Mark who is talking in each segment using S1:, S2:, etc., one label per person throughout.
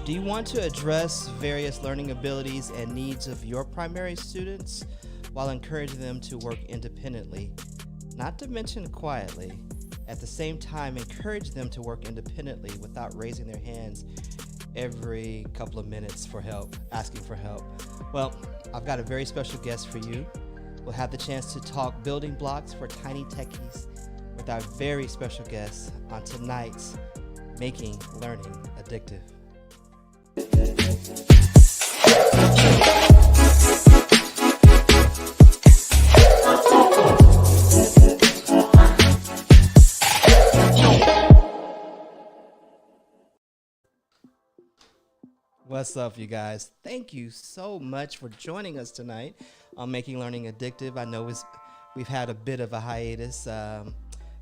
S1: Do you want to address various learning abilities and needs of your primary students while encouraging them to work independently, not to mention quietly? At the same time, encourage them to work independently without raising their hands every couple of minutes for help, asking for help. Well, I've got a very special guest for you. We'll have the chance to talk building blocks for tiny techies with our very special guest on tonight's Making Learning Addictive. What's up, you guys? Thank you so much for joining us tonight on Making Learning Addictive. I know we've had a bit of a hiatus.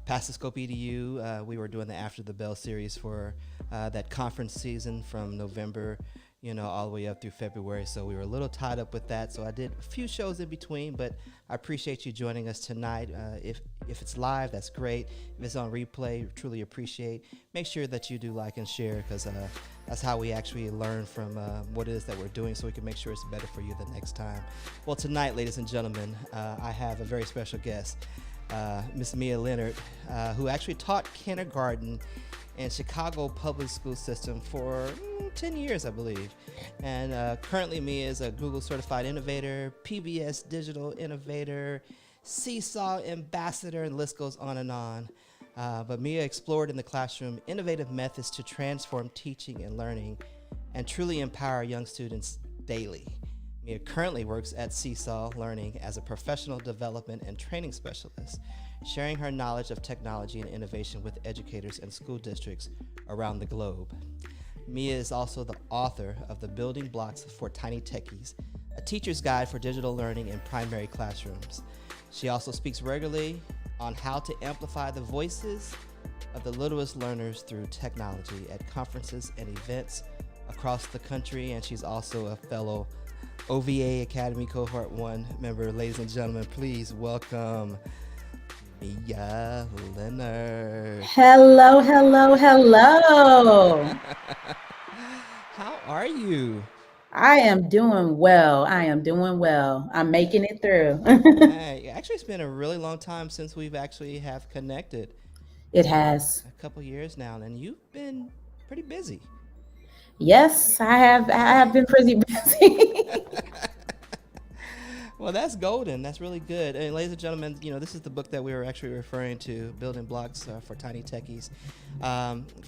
S1: Past the Scope EDU, we were doing the After the Bell series for that conference season from November, all the way up through February. So we were a little tied up with that. So I did a few shows in between, but I appreciate you joining us tonight. If it's live, that's great. If it's on replay, truly appreciate. Make sure that you do like and share, because that's how we actually learn from what it is that we're doing, so we can make sure it's better for you the next time. Well, tonight, ladies and gentlemen, I have a very special guest, Miss Mia Leonard, who actually taught kindergarten in Chicago public school system for 10 years, I believe. And currently Mia is a Google certified innovator, PBS digital innovator, Seesaw ambassador, and the list goes on and on. But Mia explored in the classroom innovative methods to transform teaching and learning and truly empower young students daily. Mia currently works at Seesaw Learning as a professional development and training specialist, sharing her knowledge of technology and innovation with educators and school districts around the globe. Mia is also the author of the Building Blocks for Tiny Techies, a teacher's guide for digital learning in primary classrooms. She also speaks regularly on how to amplify the voices of the littlest learners through technology at conferences and events across the country. And she's also a fellow OVA Academy Cohort 1 member. Ladies and gentlemen, please welcome Mia Leonard.
S2: Hello, hello, hello.
S1: How are you?
S2: I am doing well. I am doing well. I'm making it through.
S1: Hey, actually, it's been a really long time since we've actually have connected.
S2: It has.
S1: A couple years now, and you've been pretty busy.
S2: Yes, I have. I have been pretty busy.
S1: Well, that's golden. That's really good. And ladies and gentlemen, this is the book that we were actually referring to, Building Blocks for Tiny Techies.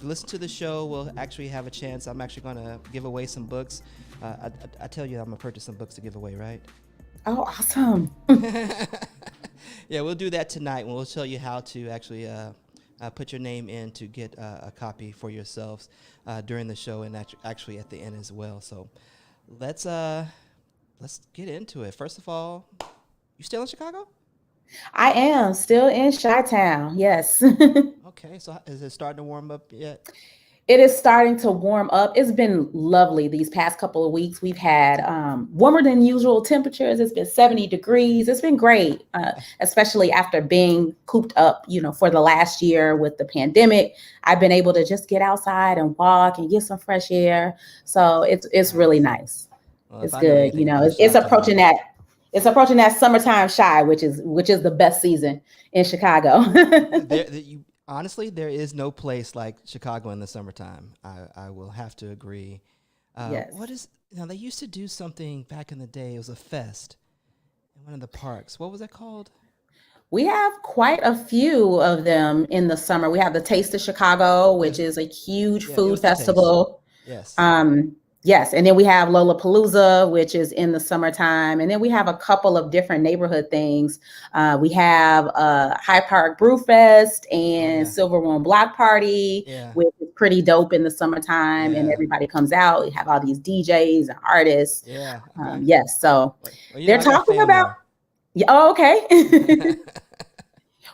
S1: Listen to the show. We'll actually have a chance. I'm actually going to give away some books. I tell you, I'm going to purchase some books to give away, right?
S2: Oh, awesome.
S1: Yeah, we'll do that tonight. We'll tell you how to actually put your name in to get a copy for yourselves during the show, and actually at the end as well. So let's get into it. First of all, you still in Chicago?
S2: I am still in Chi-Town. Yes.
S1: Okay, so is it starting to warm up yet?
S2: It is starting to warm up. It's been lovely these past couple of weeks. We've had warmer than usual temperatures. It's been 70 degrees. It's been great, especially after being cooped up, for the last year with the pandemic. I've been able to just get outside and walk and get some fresh air. So it's really nice.
S1: Well,
S2: It's good. It's approaching that. It's approaching that summertime shy, which is the best season in Chicago.
S1: Honestly, there is no place like Chicago in the summertime. I will have to agree.
S2: Yes.
S1: They used to do something back in the day. It was a fest in one of the parks. What was that called?
S2: We have quite a few of them in the summer. We have the Taste of Chicago, which is a huge food festival.
S1: Yes.
S2: Yes. And then we have Lollapalooza, which is in the summertime. And then we have a couple of different neighborhood things. We have High Park Brew Fest and Silver Room Block Party, which is pretty dope in the summertime. And everybody comes out. We have all these DJs and artists.
S1: Yeah.
S2: Yes. So they're talking about. Oh, okay.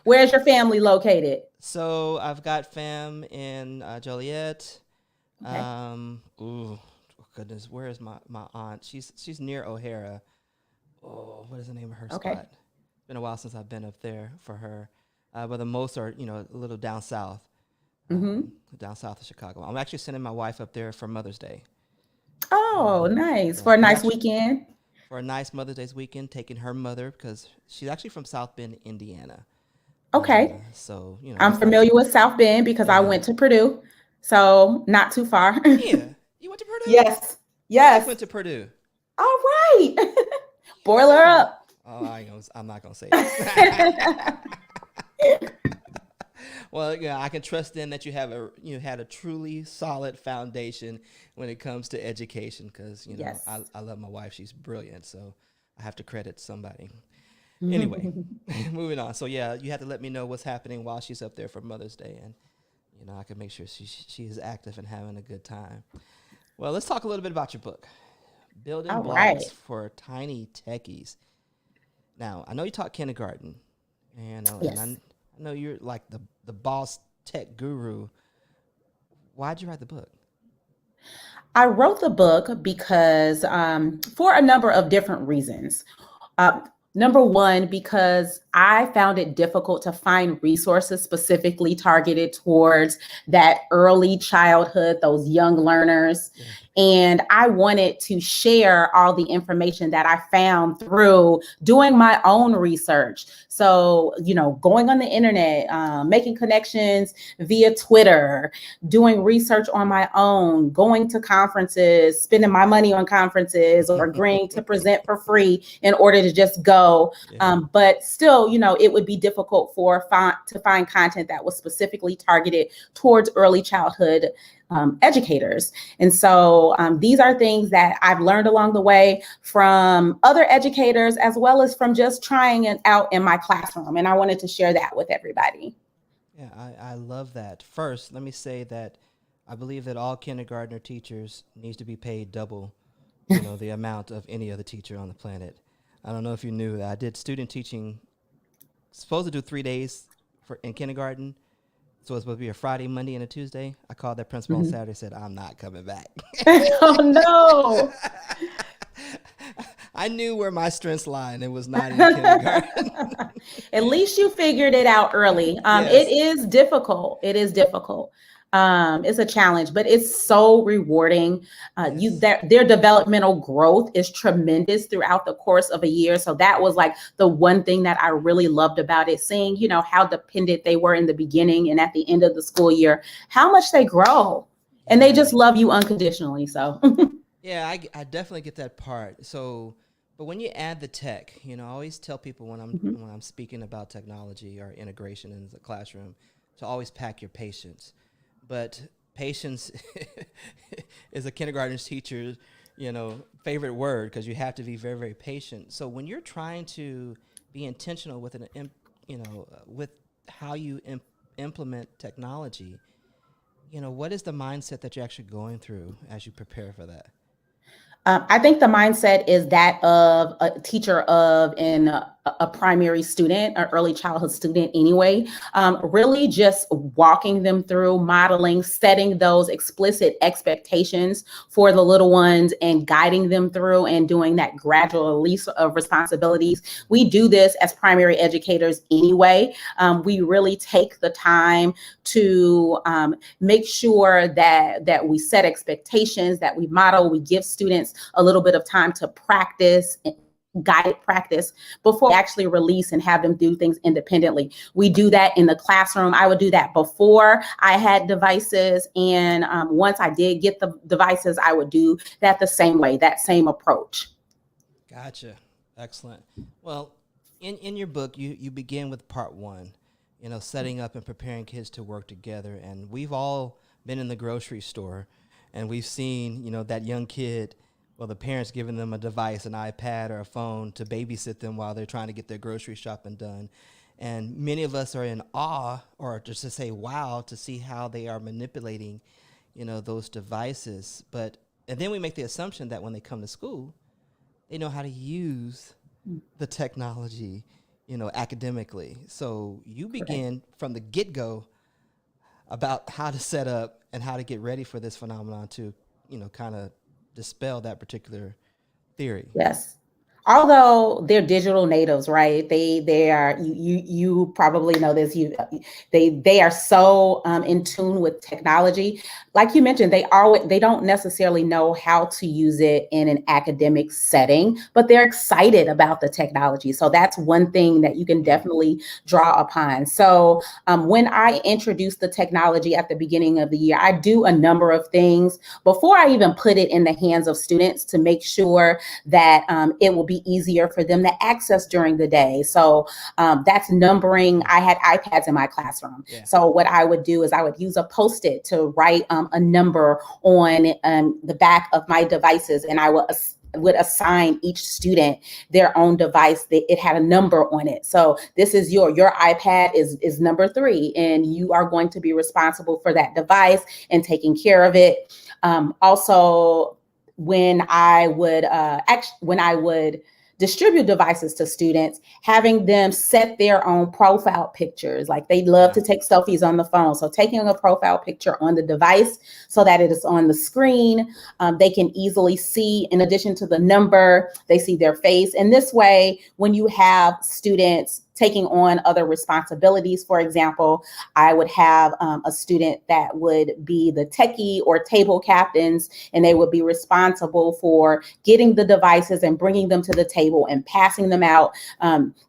S2: Where's your family located?
S1: So I've got fam in Joliet.
S2: Okay.
S1: Goodness, where is my aunt? She's near O'Hara. Oh, what is the name of her
S2: Okay.
S1: spot? It's been a while since I've been up there for her. But the most are, a little down south.
S2: Mm-hmm.
S1: Down south of Chicago. I'm actually sending my wife up there for Mother's Day.
S2: Oh, nice.
S1: Yeah,
S2: For a
S1: we
S2: nice
S1: actually
S2: weekend.
S1: for a nice Mother's Day weekend, taking her mother because she's actually from South Bend, Indiana.
S2: Okay.
S1: So
S2: I'm
S1: it's like
S2: familiar with South Bend because I
S1: yeah,
S2: went to Purdue. So not too far.
S1: yeah. You went to Purdue?
S2: Yes.
S1: My wife
S2: Yes.
S1: went to Purdue.
S2: All right. Boiler
S1: Yeah.
S2: up.
S1: Oh, I'm not gonna say it. Well, yeah, I can trust then that you had a truly solid foundation when it comes to education because
S2: Yes.
S1: I love my wife. She's brilliant, so I have to credit somebody. Anyway, moving on. So yeah, you have to let me know what's happening while she's up there for Mother's Day, and I can make sure she is active and having a good time. Well, let's talk a little bit about your book, Building
S2: All
S1: Blocks
S2: right.
S1: for Tiny Techies. Now, I know you taught kindergarten, and
S2: Yes.
S1: I know you're like the boss tech guru. Why'd you write the book?
S2: I wrote the book because for a number of different reasons. Uh, Number one, because I found it difficult to find resources specifically targeted towards that early childhood, those young learners.
S1: Yeah.
S2: And I wanted to share all the information that I found through doing my own research. So, going on the internet, making connections via Twitter, doing research on my own, going to conferences, spending my money on conferences, or agreeing to present for free in order to just go.
S1: Yeah.
S2: But still, it would be difficult to find content that was specifically targeted towards early childhood educators. And so these are things that I've learned along the way from other educators, as well as from just trying it out in my classroom. And I wanted to share that with everybody.
S1: Yeah, I love that. First, let me say that I believe that all kindergartner teachers needs to be paid double, the amount of any other teacher on the planet. I don't know if you knew that I did student teaching, supposed to do 3 days in kindergarten. So it's supposed to be a Friday, Monday, and a Tuesday. I called that principal on
S2: Mhm.
S1: Saturday, said, I'm not coming back.
S2: Oh, no.
S1: I knew where my strengths lie, and it was not in kindergarten.
S2: At least you figured it out early. It
S1: Yes.
S2: is difficult. It is difficult. It's a challenge, but it's so rewarding.
S1: Yes.
S2: Their developmental growth is tremendous throughout the course of a year. So that was like the one thing that I really loved about it, seeing, how dependent they were in the beginning and at the end of the school year, how much they grow. And they
S1: Yeah.
S2: just love you unconditionally. So
S1: Yeah, I definitely get that part. So, but when you add the tech, I always tell people
S2: Mhm.
S1: when I'm speaking about technology or integration in the classroom to always pack your patience. But patience is a kindergarten teacher's, favorite word because you have to be very, very patient. So when you're trying to be intentional with with how you implement technology, what is the mindset that you're actually going through as you prepare for that?
S2: I think the mindset is that of a teacher of a primary student, an early childhood student anyway. Really just walking them through modeling, setting those explicit expectations for the little ones and guiding them through and doing that gradual release of responsibilities. We do this as primary educators anyway. We really take the time to make sure that we set expectations, that we model, we give students a little bit of time to practice, guided practice before we actually release and have them do things independently. We do that in the classroom. I would do that before I had devices. And once I did get the devices, I would do that the same way, that same approach.
S1: Gotcha. Excellent. Well, in your book, you begin with part one, setting up and preparing kids to work together. And we've all been in the grocery store and we've seen, that young kid, well, the parents giving them a device, an iPad or a phone to babysit them while they're trying to get their grocery shopping done. And many of us are in awe or just to say wow to see how they are manipulating, those devices. And then we make the assumption that when they come to school, they know how to use the technology, academically. So you
S2: Correct.
S1: begin from the get-go about how to set up and how to get ready for this phenomenon to, kind of dispel that particular theory.
S2: Yes. although they're digital natives, right? They are, you probably know this. They are so in tune with technology. Like you mentioned, they don't necessarily know how to use it in an academic setting, but they're excited about the technology. So that's one thing that you can definitely draw upon. So when I introduce the technology at the beginning of the year, I do a number of things before I even put it in the hands of students to make sure that it will be easier for them to access during the day. So that's numbering. I had iPads in my classroom. Yeah. So what I would do is I would use a Post-it to write a number on the back of my devices, and I would assign each student their own device that it had a number on it. So this is your iPad is number 3, and you are going to be responsible for that device and taking care of it. Also, when I would distribute devices to students, having them set their own profile pictures. Like they love to take selfies on the phone. So taking a profile picture on the device so that it is on the screen, they can easily see, in addition to the number, they see their face. And this way, when you have students taking on other responsibilities, for example, I would have a student that would be the techie or table captains, and they would be responsible for getting the devices and bringing them to the table and passing them out.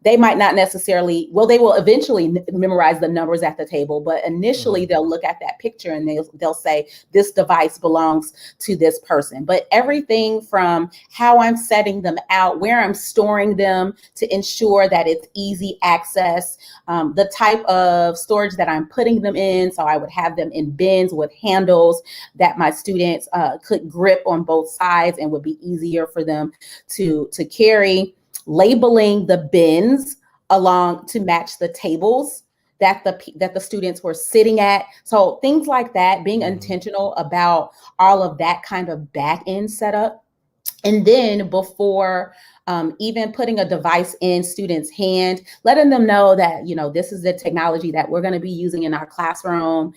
S2: They might not necessarily, well, they will eventually memorize the numbers at the table, but initially they'll look at that picture and they'll say, this device belongs to this person. But everything from how I'm setting them out, where I'm storing them to ensure that it's easy access, the type of storage that I'm putting them in. So I would have them in bins with handles that my students could grip on both sides and would be easier for them to carry. Labeling the bins along to match the tables that the students were sitting at. So things like that, being intentional about all of that kind of back end setup. And then before even putting a device in students' hand, letting them know that, this is the technology that we're going to be using in our classroom.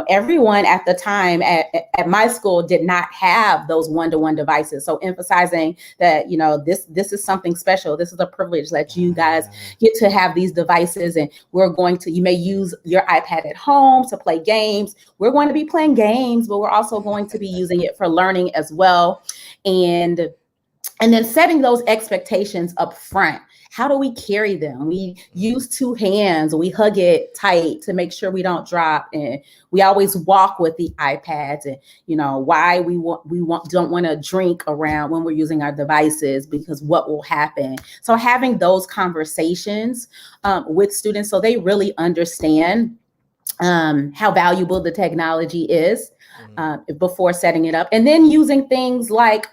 S2: Everyone at the time at my school did not have those one-to-one devices. So emphasizing that, this is something special. This is a privilege that you guys get to have these devices, and you may use your iPad at home to play games. We're going to be playing games, but we're also going to be using it for learning as well. And then setting those expectations up front. How do we carry them? We use 2 hands, we hug it tight to make sure we don't drop. And we always walk with the iPads, and why we don't want to drink around when we're using our devices, because what will happen? So having those conversations with students so they really understand how valuable the technology is before setting it up. And then using things like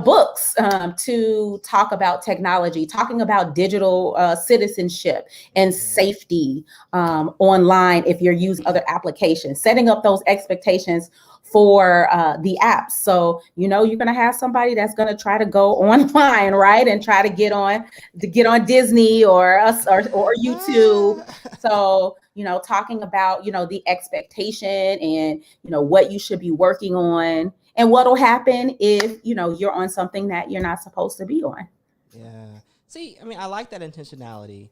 S2: books to talk about technology, talking about digital citizenship and safety online if you're using other applications, setting up those expectations for the apps. So, you're going to have somebody that's going to try to go online, right, and try to get on Disney or YouTube. So, talking about, the expectation and, what you should be working on. And what'll happen if, you're on something that you're not supposed to be on.
S1: Yeah. See, I mean, I like that intentionality,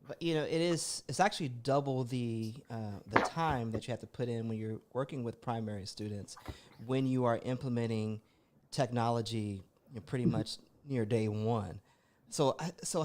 S1: but it's actually double the time that you have to put in when you're working with primary students, when you are implementing technology pretty much near day one. So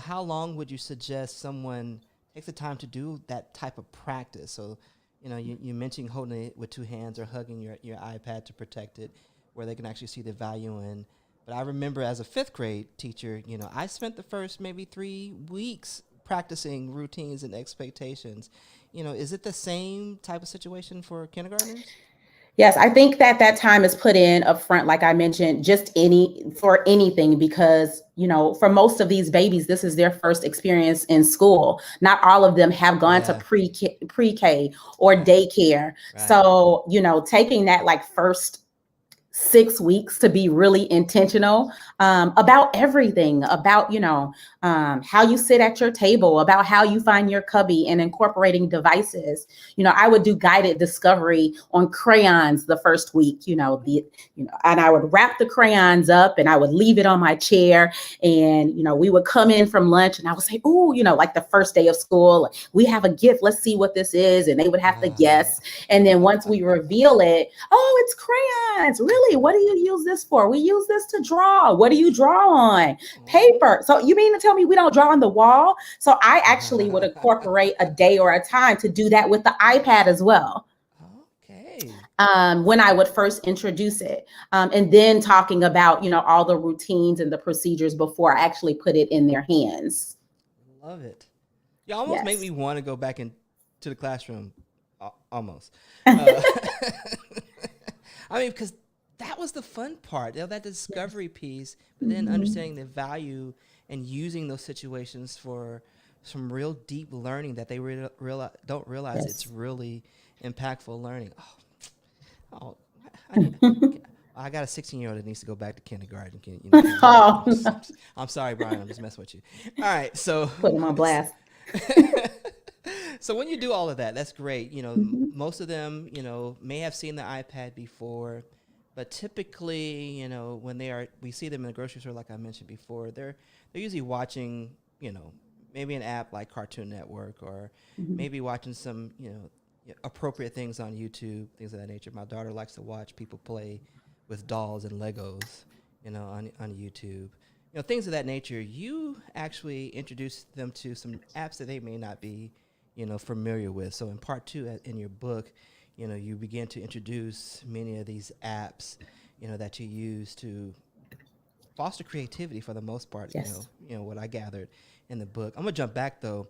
S1: how long would you suggest someone takes the time to do that type of practice? So, you mentioned holding it with 2 hands or hugging your iPad to protect it, where they can actually see the value in. But I remember as a 5th grade teacher, I spent the first maybe 3 weeks practicing routines and expectations. Is it the same type of situation for kindergartners?
S2: Yes, I think that time is put in up front, like I mentioned, just for anything, because, for most of these babies, this is their first experience in school. Not all of them have gone to pre-K or daycare. Right. So, taking that like first 6 weeks to be really intentional about everything, about, how you sit at your table, about how you find your cubby, and incorporating devices. I would do guided discovery on crayons the first week, and I would wrap the crayons up and I would leave it on my chair. And, we would come in from lunch and I would say, "Ooh, like the first day of school, we have a gift. Let's see what this is." And they would have to guess. And then once we reveal it, "Oh, it's crayons. Really? What do you use this for?" "We use this to draw." "What do you draw on?" "Paper." "So you mean to tell me we don't draw on the wall?" So I actually would incorporate a day or a time to do that with the iPad as well.
S1: Okay.
S2: When I would first introduce it, and then talking about, all the routines and the procedures before I actually put it in their hands.
S1: Love it. You almost make me want to go back into the classroom. Almost. I mean, because that was the fun part, that discovery piece, but then understanding the value and using those situations for some real deep learning that they don't realize it's really impactful learning. I got a 16-year-old that needs to go back to kindergarten. I'm sorry, Brian. I'm just messing with you. All right, so
S2: put them on blast.
S1: So when you do all of that, that's great. Most of them, may have seen the iPad before, but typically, when we see them in the grocery store, like I mentioned before, they're usually watching, maybe an app like Cartoon Network, or maybe watching some, appropriate things on YouTube, things of that nature. My daughter likes to watch people play with dolls and Legos, on YouTube. Things of that nature. You actually introduce them to some apps that they may not be, familiar with. So in part 2 in your book, you begin to introduce many of these apps, that you use to foster creativity for the most part.
S2: Yes.
S1: What I gathered in the book. I'm gonna jump back though.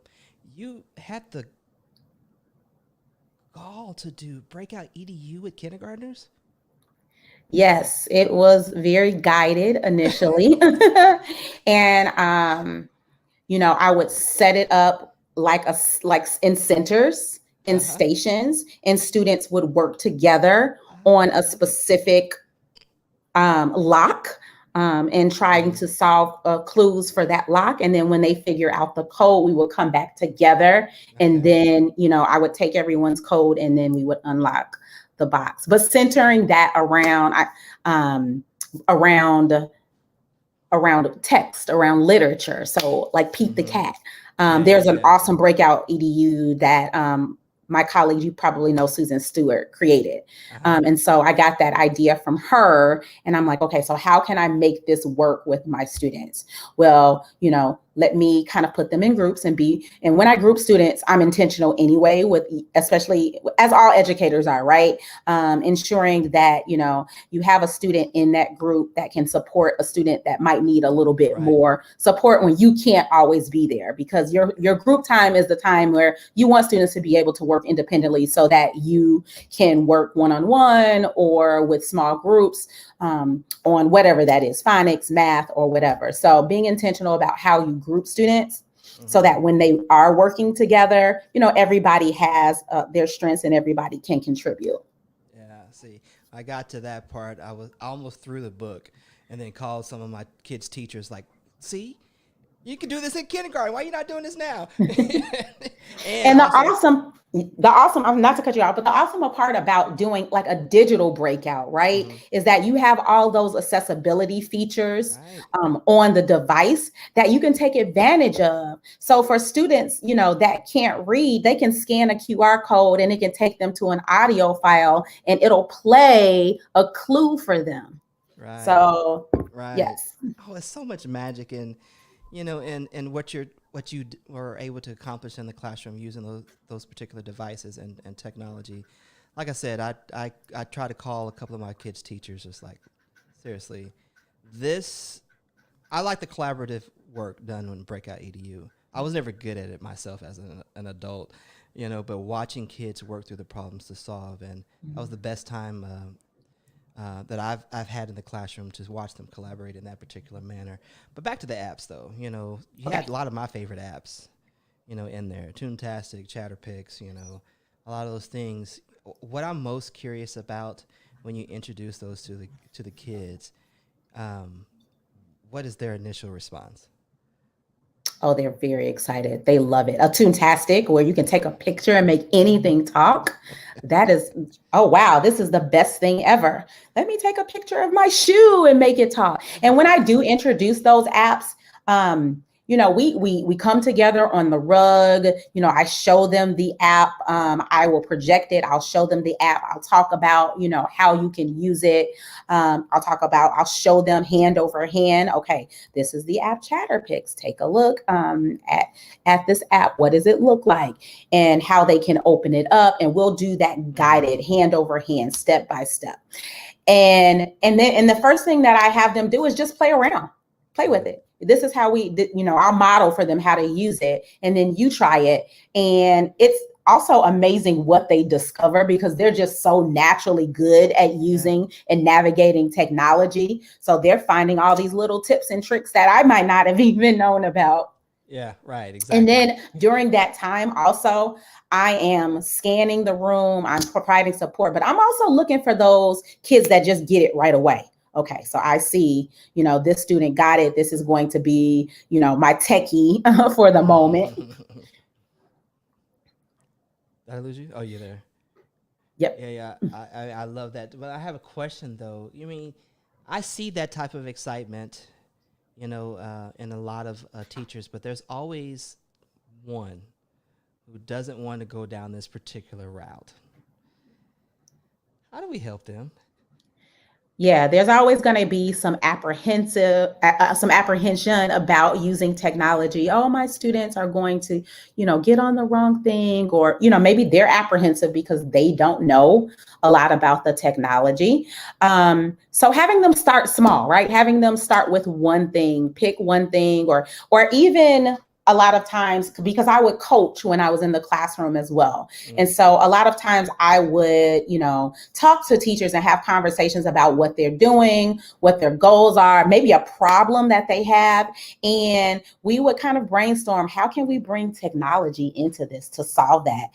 S1: You had the gall to do Breakout EDU with kindergartners?
S2: Yes, it was very guided initially. And I would set it up like in centers, in stations, and students would work together on a specific lock, and trying to solve clues for that lock. And then when they figure out the code, we would come back together. And then, I would take everyone's code and then we would unlock the box. But centering that around text, around literature. So like Pete the Cat. There's an awesome Breakout EDU that my colleague, you probably know, Susan Stewart, created. And so I got that idea from her and I'm like, okay, so how can I make this work with my students? Well, let me kind of put them in groups and when I group students, I'm intentional anyway especially as all educators are, right? Ensuring that, you have a student in that group that can support a student that might need a little bit more support when you can't always be there, because your group time is the time where you want students to be able to work independently so that you can work one-on-one or with small groups on whatever that is, phonics, math, or whatever. So being intentional about how you group students so that when they are working together, everybody has their strengths and everybody can contribute.
S1: Yeah, see, I got to that part. I almost through the book and then called some of my kids' teachers like, see, you can do this in kindergarten. Why are you not doing this now?
S2: And the awesome, I'm not to cut you off, but the awesome part about doing like a digital breakout, right, is that you have all those accessibility features on the device that you can take advantage of. So for students, that can't read, they can scan a QR code and it can take them to an audio file and it'll play a clue for them.
S1: Right.
S2: So, yes.
S1: Oh, it's so much magic in, and what you were able to accomplish in the classroom using those particular devices and technology. Like I said, I try to call a couple of my kids' teachers, just like, seriously, I like the collaborative work done on Breakout EDU. I was never good at it myself as an adult, but watching kids work through the problems to solve, and that was the best time that I've had in the classroom to watch them collaborate in that particular manner. But back to the apps, though. You had a lot of my favorite apps, in there. Toontastic, Chatterpix, a lot of those things. What I'm most curious about when you introduce those to the kids, um, what is their initial response?
S2: Oh, they're very excited. They love it. A Toontastic, where you can take a picture and make anything talk. That is, oh wow, this is the best thing ever. Let me take a picture of my shoe and make it talk. And when I do introduce those apps, we come together on the rug. I show them the app. I will project it. I'll show them the app. I'll talk about how you can use it. I'll show them hand over hand. Okay, this is the app ChatterPix. Take a look at this app. What does it look like? And how they can open it up. And we'll do that guided hand over hand, step by step. And the first thing that I have them do is just play around, play with it. This is how I'll model for them how to use it, and then you try it. And it's also amazing what they discover, because they're just so naturally good at using and navigating technology. So they're finding all these little tips and tricks that I might not have even known about.
S1: Yeah, right, exactly.
S2: And then during that time also, I am scanning the room, I'm providing support, but I'm also looking for those kids that just get it right away. Okay, so I see, this student got it. This is going to be, my techie for the moment.
S1: Did I lose you? Oh, you're there.
S2: Yep.
S1: Yeah. I love that. But I have a question though. I see that type of excitement, in a lot of teachers, but there's always one who doesn't want to go down this particular route. How do we help them?
S2: Yeah, there's always going to be some apprehension about using technology. Oh, my students are going to, get on the wrong thing, or, maybe they're apprehensive because they don't know a lot about the technology. So having them start small, right? Having them start with one thing, pick one thing, or even a lot of times, because I would coach when I was in the classroom as well. And so a lot of times I would, talk to teachers and have conversations about what they're doing, what their goals are, maybe a problem that they have. And we would kind of brainstorm, how can we bring technology into this to solve that?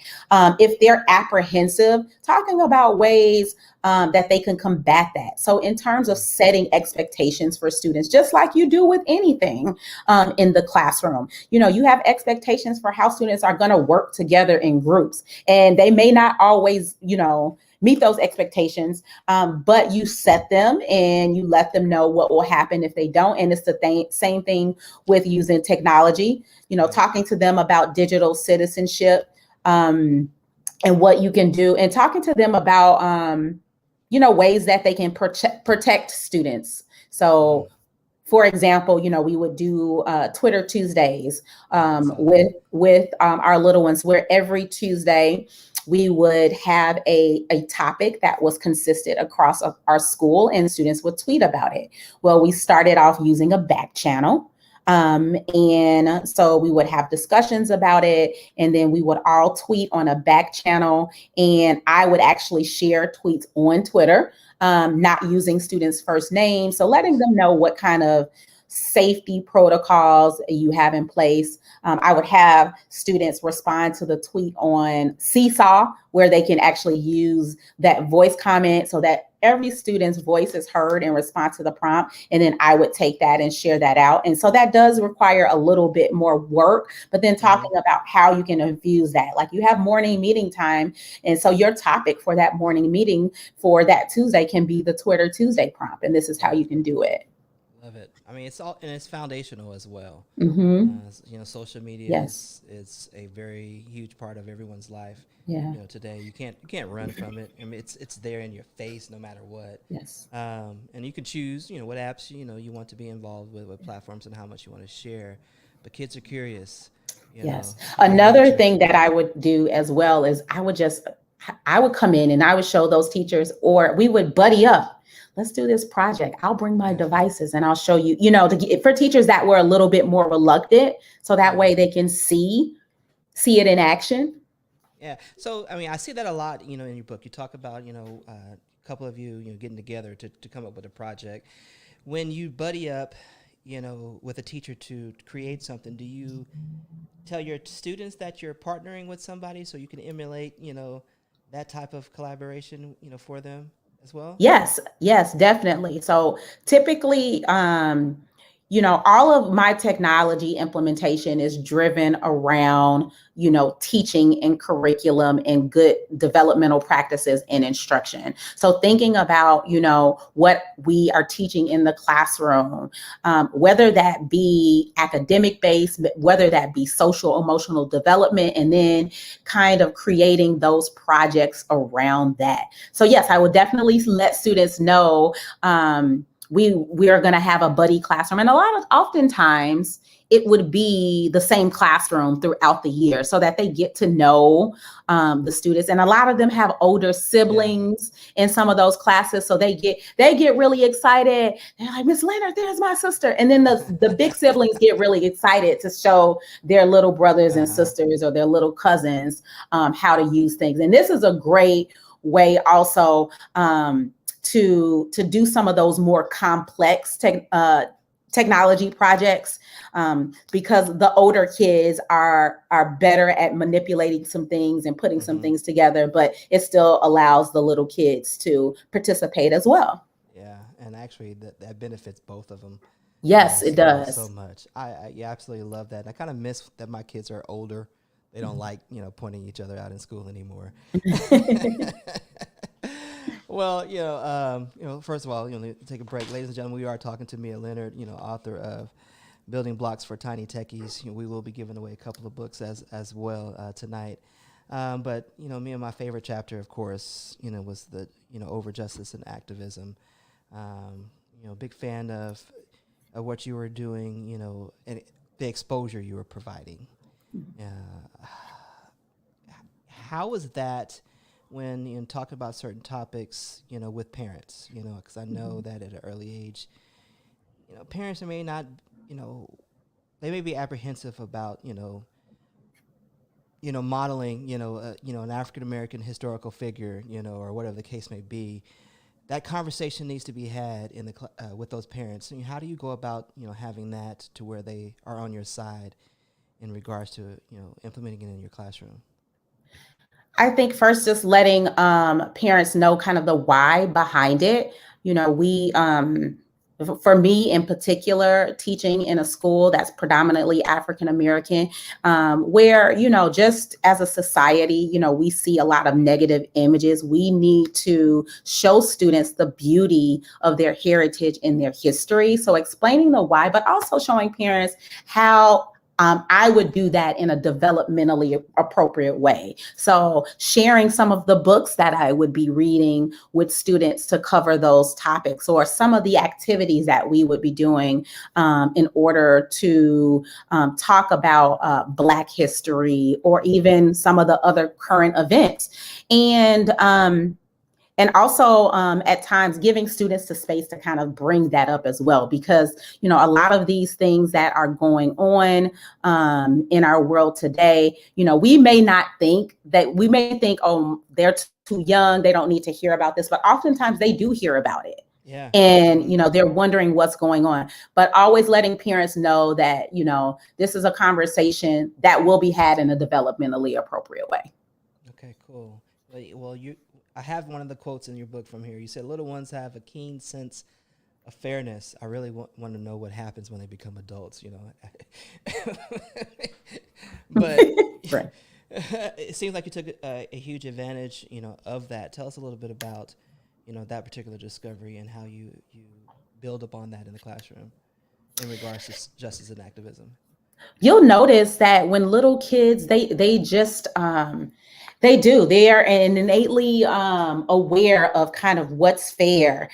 S2: If they're apprehensive, talking about ways that they can combat that. So in terms of setting expectations for students, just like you do with anything in the classroom, you have expectations for how students are going to work together in groups, and they may not always, meet those expectations, but you set them and you let them know what will happen if they don't. And it's the same thing with using technology, talking to them about digital citizenship, and what you can do, and talking to them about, ways that they can protect students. So for example, we would do Twitter Tuesdays with our little ones, where every Tuesday we would have a topic that was consistent across our school, and students would tweet about it. Well, we started off using a back channel. And so we would have discussions about it, and then we would all tweet on a back channel, and I would actually share tweets on Twitter, not using students' first names. So letting them know what kind of safety protocols you have in place. I would have students respond to the tweet on Seesaw, where they can actually use that voice comment so that every student's voice is heard in response to the prompt. And then I would take that and share that out. And so that does require a little bit more work, but then talking about how you can infuse that. Like, you have morning meeting time. And so your topic for that morning meeting for that Tuesday can be the Twitter Tuesday prompt. And this is how you can do it.
S1: Love it. I mean, it's foundational as well. Social media is a very huge part of everyone's life.
S2: Yeah.
S1: Today you can't run from it. I mean, it's there in your face no matter what.
S2: Yes.
S1: And you can choose, what apps you want to be involved with, what platforms, and how much you want to share. But kids are curious.
S2: Yes. Another thing that I would do as well is I would come in and I would show those teachers, or we would buddy up. Let's do this project. I'll bring my devices and I'll show you, for teachers that were a little bit more reluctant, so that way they can see it in action.
S1: Yeah. So, I mean, I see that a lot, in your book. You talk about, a couple of you, getting together to come up with a project. When you buddy up, with a teacher to create something, do you tell your students that you're partnering with somebody so you can emulate, that type of collaboration, for them? as well?
S2: Yes, definitely. So typically, all of my technology implementation is driven around, teaching and curriculum and good developmental practices in instruction. So thinking about, what we are teaching in the classroom, whether that be academic based, whether that be social emotional development, and then kind of creating those projects around that. So yes, I would definitely let students know we are going to have a buddy classroom, and oftentimes it would be the same classroom throughout the year, so that they get to know the students. And a lot of them have older siblings in some of those classes, so they get really excited. They're like, Miss Leonard, there's my sister. And then the big siblings get really excited to show their little brothers and sisters or their little cousins how to use things. And this is a great way also to do some of those more complex technology projects, because the older kids are better at manipulating some things and putting some things together, but it still allows the little kids to participate as well.
S1: Yeah, and actually that benefits both of them.
S2: Yes, it does.
S1: So much. I absolutely love that. I kind of miss that my kids are older. They don't like, pointing each other out in school anymore. Well, first of all, take a break. Ladies and gentlemen, we are talking to Mia Leonard, author of Building Blocks for Tiny Techies. We will be giving away a couple of books as well tonight. But, me and my favorite chapter, of course, was the, over justice and activism. Big fan of what you were doing, and the exposure you were providing. How was that when talking about certain topics, with parents, because I know that at an early age, parents may not, they may be apprehensive about, modeling, an African-American historical figure, or whatever the case may be. That conversation needs to be had in the with those parents. How do you go about, having that to where they are on your side in regards to, implementing it in your classroom?
S2: I think first, just letting parents know kind of the why behind it. For me in particular, teaching in a school that's predominantly African American, where, just as a society, we see a lot of negative images. We need to show students the beauty of their heritage and their history. So explaining the why, but also showing parents how I would do that in a developmentally appropriate way. So sharing some of the books that I would be reading with students to cover those topics, or some of the activities that we would be doing in order to talk about Black history, or even some of the other current events. And also at times giving students the space to kind of bring that up as well, because, a lot of these things that are going on in our world today, we may think, oh, they're too young, they don't need to hear about this, but oftentimes they do hear about it.
S1: Yeah.
S2: And, they're wondering what's going on, but always letting parents know that, this is a conversation that will be had in a developmentally appropriate way.
S1: Okay, cool. Well, I have one of the quotes in your book from here. You said, little ones have a keen sense of fairness. I really want to know what happens when they become adults, But
S2: Right.
S1: It seems like you took a huge advantage, of that. Tell us a little bit about, that particular discovery and how you build upon that in the classroom in regards to justice and activism.
S2: You'll notice that when little kids, they just they are innately aware of kind of what's fair.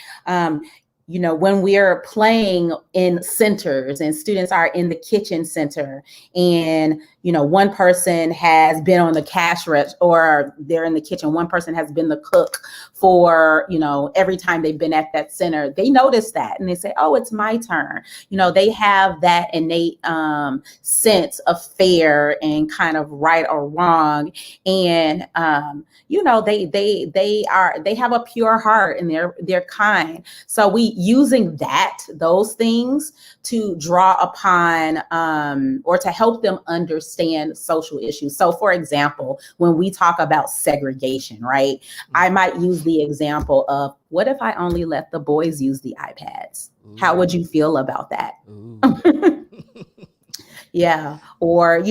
S2: When we're playing in centers and students are in the kitchen center, and one person has been on the cash register, or they're in the kitchen, one person has been the cook for every time they've been at that center, they notice that and they say, oh, it's my turn. They have that innate sense of fair and kind of right or wrong, and they have a pure heart, and they're kind. So we using those things to draw upon or to help them understand social issues. So for example, when we talk about segregation, right, I might use the example of, what if I only let the boys use the iPads? Ooh. How would you feel about that? Yeah. Or,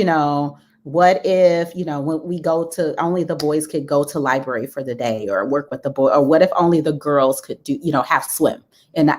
S2: what if, when we go to, only the boys could go to library for the day or work with the boy, or what if only the girls could do, have swim? And,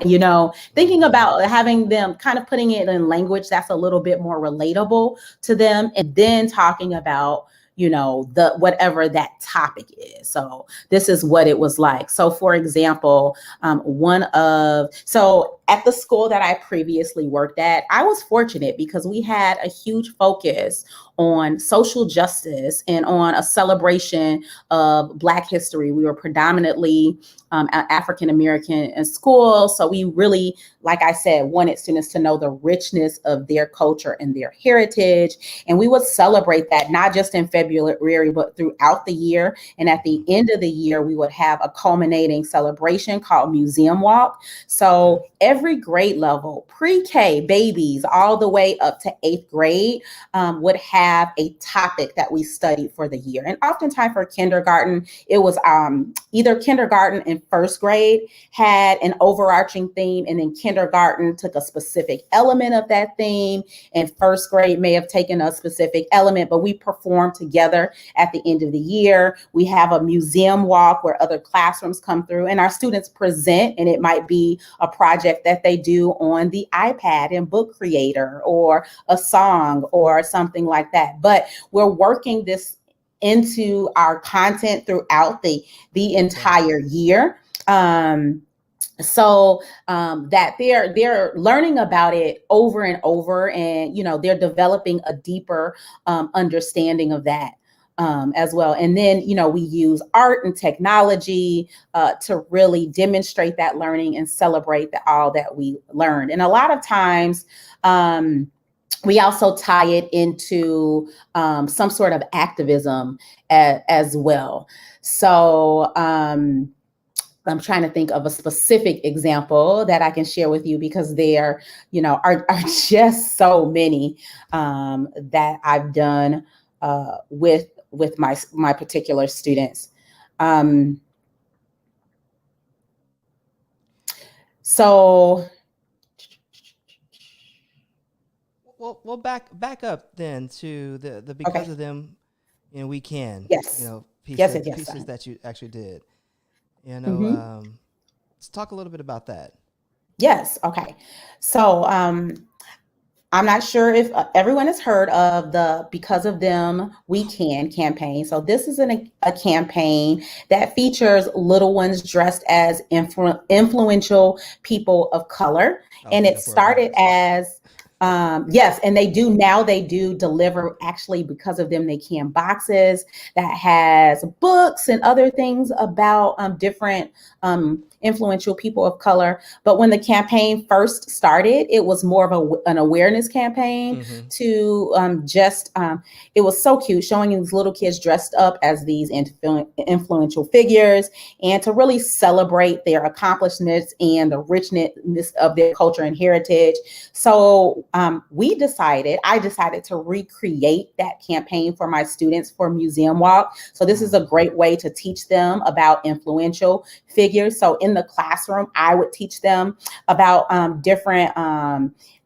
S2: thinking about having them kind of putting it in language that's a little bit more relatable to them, and then talking about, the whatever that topic is. So this is what it was like. So for example, so at the school that I previously worked at, I was fortunate because we had a huge focus on social justice and on a celebration of Black history. We were predominantly African-American in school. So we really, like I said, wanted students to know the richness of their culture and their heritage. And we would celebrate that not just in February, but throughout the year. And at the end of the year, we would have a culminating celebration called Museum Walk. So every grade level, pre-K babies, all the way up to 8th grade, would have a topic that we studied for the year. And oftentimes for kindergarten, it was either kindergarten and first grade had an overarching theme, and then kindergarten took a specific element of that theme, and first grade may have taken a specific element, but we performed together at the end of the year. We have a museum walk where other classrooms come through and our students present, and it might be a project that they do on the iPad in Book Creator or a song or something like that. But we're working this into our content throughout the entire year. So that they're learning about it over and over, and they're developing a deeper understanding of that as well. And then we use art and technology to really demonstrate that learning and celebrate all that we learned. And a lot of times we also tie it into some sort of activism as well. So I'm trying to think of a specific example that I can share with you, because there, are just so many that I've done with my particular students. So.
S1: Well, back up then to the because of them, we can.
S2: Yes.
S1: Pieces that you actually did. Let's talk a little bit about that.
S2: Yes. Okay. So I'm not sure if everyone has heard of the Because of Them, We Can campaign. So this is a campaign that features little ones dressed as influential people of color. And it started as yes, and they do deliver, actually, Because of Them, They Can boxes that has books and other things about different influential people of color. But when the campaign first started, it was more of an awareness campaign to it was so cute, showing these little kids dressed up as these influential figures, and to really celebrate their accomplishments and the richness of their culture and heritage. So I decided to recreate that campaign for my students for Museum Walk. So this is a great way to teach them about influential figures. So in the classroom, I would teach them about different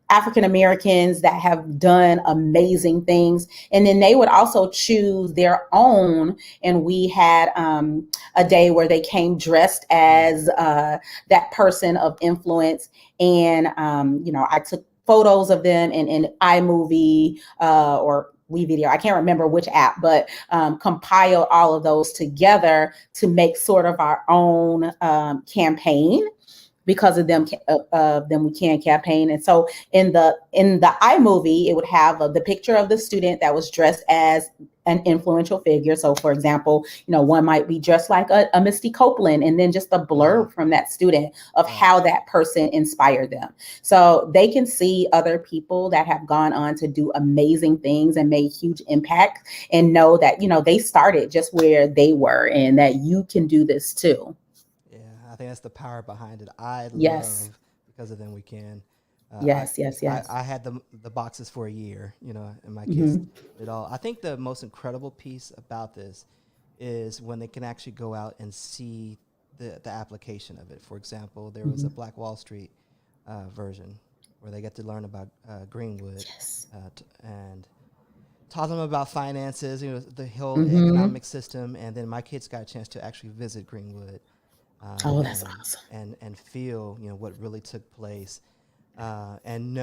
S2: African Americans that have done amazing things. And then they would also choose their own. And we had a day where they came dressed as that person of influence. And, I took photos of them in iMovie or WeVideo. I can't remember which app, but compile all of those together to make sort of our own campaign. Because of Them, We Can campaign. And so in the iMovie, it would have the picture of the student that was dressed as an influential figure. So for example, one might be dressed like a Misty Copeland, and then just a blurb from that student of how that person inspired them. So they can see other people that have gone on to do amazing things and made huge impact, and know that, they started just where they were, and that you can do this too.
S1: think that's the power behind it. I
S2: Yes.
S1: love Because of Them We Can.
S2: Yes. Yes. Yes.
S1: I had the boxes for a year, and my kids
S2: Hmm.
S1: did all. I think the most incredible piece about this is when they can actually go out and see the application of it. For example, there was
S2: Hmm.
S1: a Black Wall Street version where they get to learn about Greenwood
S2: Yes.
S1: and taught them about finances, the whole
S2: Hmm.
S1: economic system, and then my kids got a chance to actually visit Greenwood
S2: Oh, that's
S1: and
S2: awesome.
S1: feel what really took place, and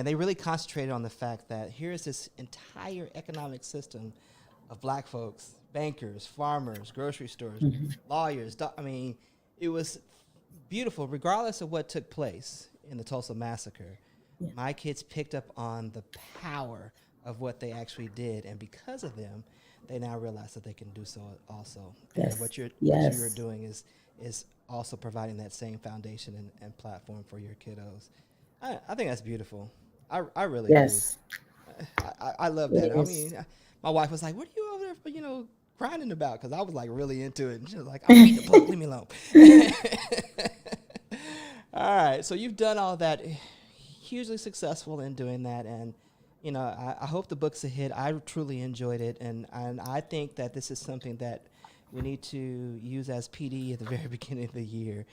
S1: they really concentrated on the fact that here's this entire economic system of black folks, bankers, farmers, grocery stores,
S2: Hmm.
S1: lawyers. I mean, it was beautiful, regardless of what took place in the Tulsa massacre.
S2: Yeah.
S1: My kids picked up on the power of what they actually did, and because of them, they now realize that they can do so also. And
S2: Yes.
S1: what you're
S2: Yes.
S1: doing is also providing that same foundation and platform for your kiddos. I think that's beautiful. I really do.
S2: Yes.
S1: I love
S2: It
S1: that. I
S2: is.
S1: mean, my wife was like, "What are you over there, grinding about?" Because I was like really into it, and she was like, "I'm reading the book. Leave me alone." All right, so you've done all that, hugely successful in doing that, and I hope the book's a hit. I truly enjoyed it, and I think that this is something that we need to use as PD at the very beginning of the year,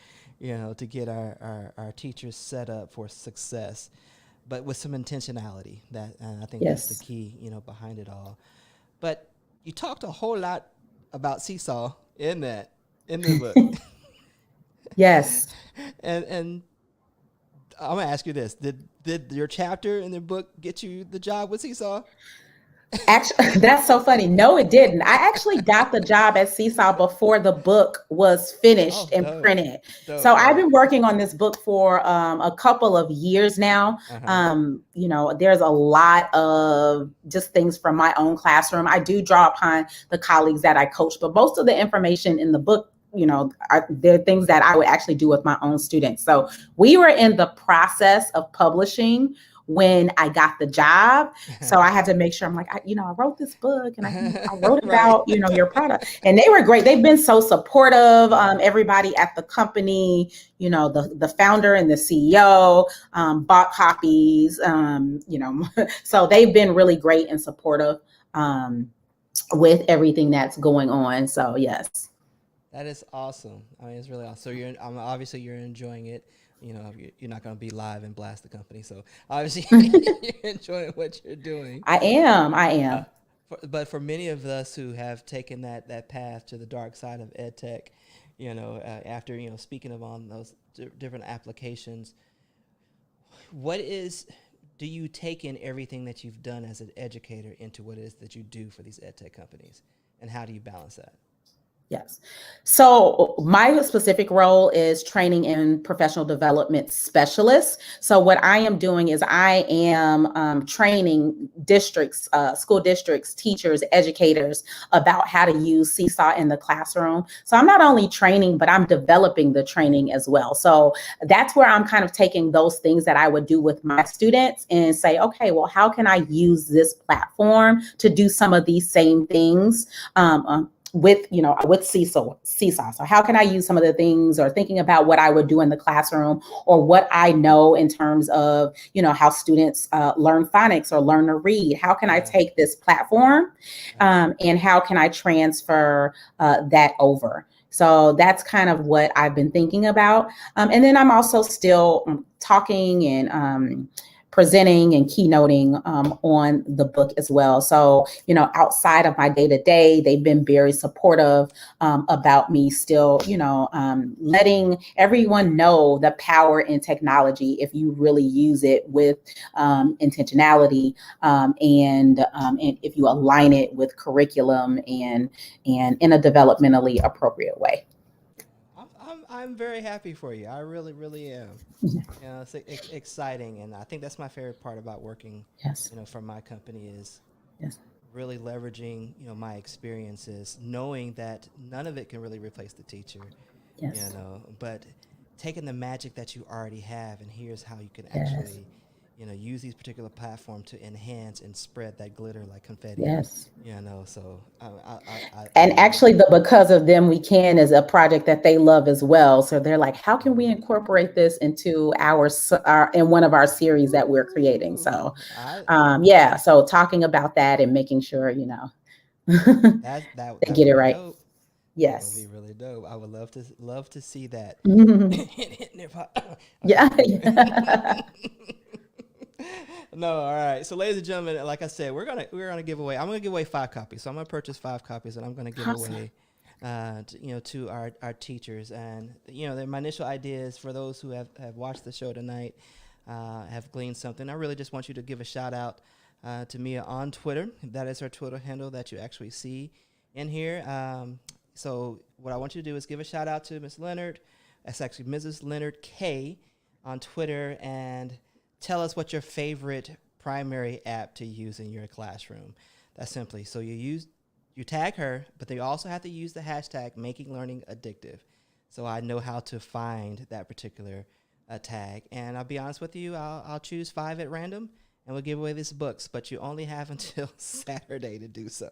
S1: to get our teachers set up for success, but with some intentionality. And I think that's the
S2: Yes.
S1: key, behind it all. But you talked a whole lot about Seesaw in the book,
S2: Yes.
S1: and I'm gonna ask you this: Did your chapter in the book get you the job with Seesaw?
S2: Actually, that's so funny. No, it didn't. I actually got the job at Seesaw before the book was finished
S1: Oh,
S2: and
S1: dope,
S2: printed. So
S1: dope,
S2: I've
S1: dope.
S2: been working on this book for a couple of years now.
S1: Uh huh.
S2: There's a lot of just things from my own classroom. I do draw upon the colleagues that I coach, but most of the information in the book, they're things that I would actually do with my own students. So we were in the process of publishing when I got the job. So I had to make sure I'm like, I wrote this book and I wrote
S1: Right.
S2: about, your product. And they were great. They've been so supportive. Everybody at the company, the founder and the CEO bought copies, so they've been really great and supportive with everything that's going on. So yes.
S1: That is awesome. I mean, it's really awesome. So obviously you're enjoying it. You're not going to be live and blast the company. So obviously you're enjoying what you're doing.
S2: I am. I
S1: Uh,
S2: am.
S1: but for many of us who have taken that path to the dark side of EdTech, after speaking of on those different applications, what do you take in everything that you've done as an educator into what it is that you do for these EdTech companies, and how do you balance that?
S2: Yes. So my specific role is training and professional development specialist. So what I am doing is I am training districts, school districts, teachers, educators about how to use Seesaw in the classroom. So I'm not only training, but I'm developing the training as well. So that's where I'm kind of taking those things that I would do with my students and say, okay, well, how can I use this platform to do some of these same things? With Seesaw. So how can I use some of the things, or thinking about what I would do in the classroom, or what I know in terms of, how students learn phonics or learn to read? How can I
S1: Yeah.
S2: take this platform
S1: Right.
S2: and how can I transfer that over? So that's kind of what I've been thinking about. And then I'm also still talking and presenting and keynoting on the book as well. So, outside of my day to day, they've been very supportive about me still, letting everyone know the power in technology if you really use it with intentionality, and if you align it with curriculum and in a developmentally appropriate way.
S1: I'm very happy for you. I really, really am. It's exciting, and I think that's my favorite part about working,
S2: Yes.
S1: for my company is
S2: Yes.
S1: really leveraging, my experiences, knowing that none of it can really replace the teacher,
S2: Yes.
S1: but taking the magic that you already have, and here's how you can
S2: Yes.
S1: actually, use these particular platforms to enhance and spread that glitter like confetti.
S2: Yes.
S1: So I
S2: And
S1: love it.
S2: actually, the Because of Them We Can is a project that they love as well. So they're like, how can we incorporate this into our in one of our series that we're creating?
S1: Ooh,
S2: So,
S1: I
S2: yeah. So talking about that and making sure,
S1: that
S2: they
S1: that
S2: get
S1: would
S2: it
S1: be
S2: right.
S1: dope. That would be
S2: Yes.
S1: really dope. I would love to see that. Hitting their
S2: Yeah.
S1: okay, anyway. No, all right. So, ladies and gentlemen, like I said, we're gonna give away. I'm gonna give away 5 copies. So I'm gonna purchase 5 copies, and I'm gonna give
S2: Awesome.
S1: away, to our teachers. And my initial idea is for those who have watched the show tonight, have gleaned something. I really just want you to give a shout out to Mia on Twitter. That is her Twitter handle that you actually see in here. So what I want you to do is give a shout out to Miss Leonard. That's actually Mrs. Leonard K on Twitter, and tell us what your favorite primary app to use in your classroom. That's simply so you tag her, but they also have to use the hashtag making learning addictive. So I know how to find that particular tag. And I'll be honest with you, I'll choose 5 at random, and we'll give away these books, but you only have until Saturday to do so.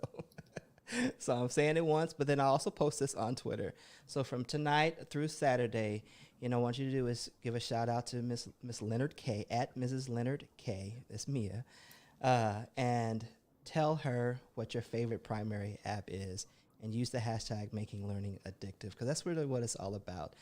S1: So I'm saying it once, but then I'll also post this on Twitter. So from tonight through Saturday, what I want you to do is give a shout out to Miss Leonard K at Mrs. Leonard K. That's Mia, and tell her what your favorite primary app is, and use the hashtag making learning addictive, because that's really what it's all about.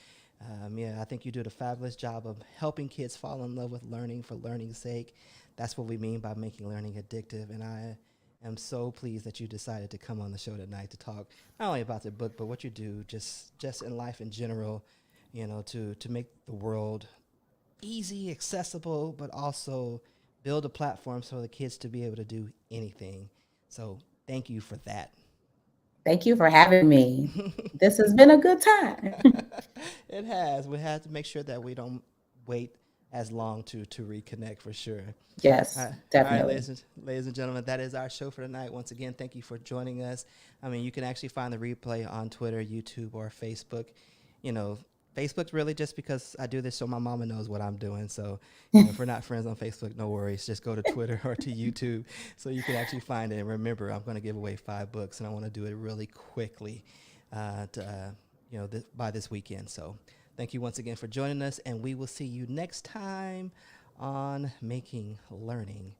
S1: Mia, I think you did a fabulous job of helping kids fall in love with learning for learning's sake. That's what we mean by making learning addictive, and I am so pleased that you decided to come on the show tonight to talk not only about the book, but what you do just in life in general, to make the world easy, accessible, but also build a platform so the kids to be able to do anything. So thank you for that.
S2: Thank you for having me. This has been a good time.
S1: It has. We have to make sure that we don't wait as long to reconnect for sure.
S2: Yes,
S1: All right,
S2: definitely.
S1: ladies and gentlemen, that is our show for tonight. Once again, thank you for joining us. I mean, you can actually find the replay on Twitter, YouTube, or Facebook. You know, Facebook's really just because I do this so my mama knows what I'm doing. So, if we're not friends on Facebook, no worries. Just go to Twitter or to YouTube so you can actually find it. And remember, I'm going to give away 5 books, and I want to do it really quickly by this weekend. So, thank you once again for joining us, and we will see you next time on Making Learning